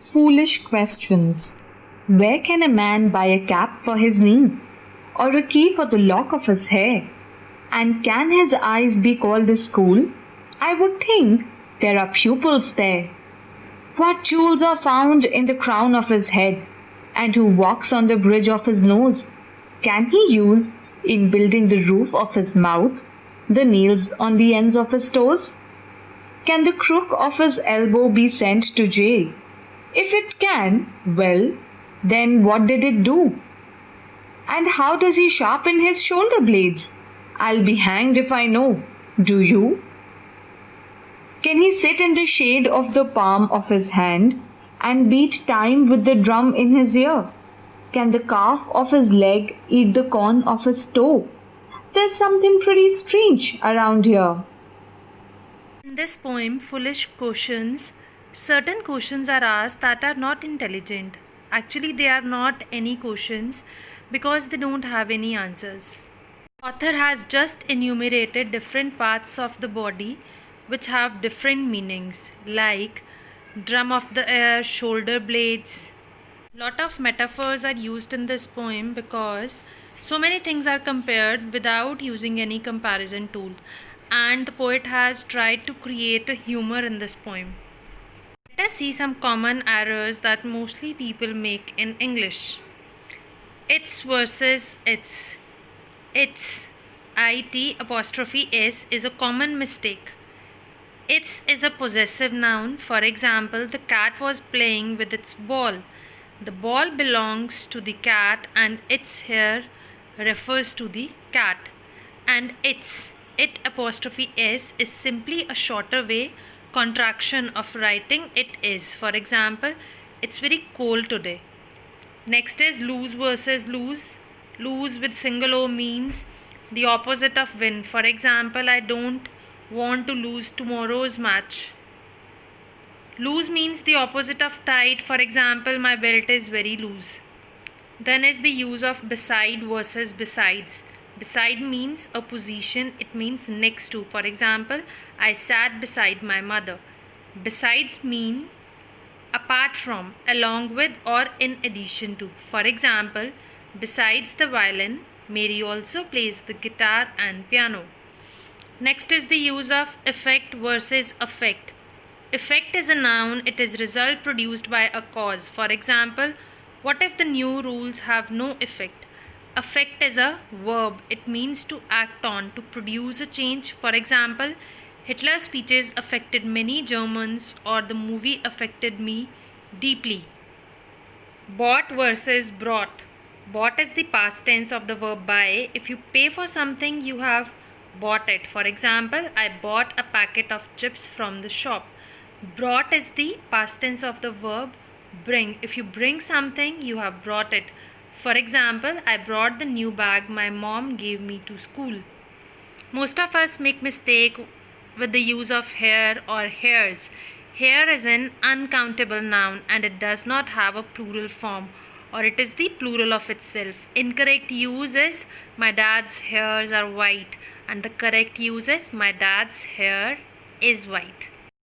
Foolish questions. Where can a man buy a cap for his knee? Or a key for the lock of his hair? And can his eyes be called a school? I would think there are pupils there. What jewels are found in the crown of his head? And who walks on the bridge of his nose? Can he use, in building the roof of his mouth, the nails on the ends of his toes? Can the crook of his elbow be sent to jail? If it can, well, then what did it do? And how does he sharpen his shoulder blades? I'll be hanged if I know. Do you? Can he sit in the shade of the palm of his hand and beat time with the drum in his ear? Can the calf of his leg eat the corn of his toe? There's something pretty strange around here. In this poem, Foolish Questions, certain questions are asked that are not intelligent. Actually, they are not any questions because they don't have any answers. Author has just enumerated different parts of the body which have different meanings, like drum of the air, shoulder blades. Lot of metaphors are used in this poem because so many things are compared without using any comparison tool, and the poet has tried to create a humor in this poem. Let us see some common errors that mostly people make in English. Its versus its. Its, it apostrophe s, is a common mistake. Its is a possessive noun. For example, the cat was playing with its ball. The ball belongs to the cat and its here refers to the cat. And its, it apostrophe s, is simply a shorter way contraction of writing it is. For example, it's very cold today. Next is lose versus lose. Lose with single O means the opposite of win. For example, I don't want to lose tomorrow's match. Loose means the opposite of tight. For example, my belt is very loose. Then is the use of beside versus besides. Beside means a position, it means next to. For example, I sat beside my mother. Besides means apart from, along with, or in addition to. For example, besides the violin, Mary also plays the guitar and piano. Next is the use of effect versus affect. Effect is a noun, it is result produced by a cause. For example, what if the new rules have no effect? Affect is a verb, it means to act on, to produce a change. For example, Hitler's speeches affected many Germans, or the movie affected me deeply. Bought versus brought. Bought is the past tense of the verb buy. If you pay for something, you have bought it. For example, I bought a packet of chips from the shop. Brought is the past tense of the verb bring. If you bring something, you have brought it. For example, I brought the new bag my mom gave me to school. Most of us make mistake with the use of hair or hairs. Hair is an uncountable noun and it does not have a plural form, or it is the plural of itself. Incorrect use is my dad's hairs are white, and the correct use is my dad's hair is white.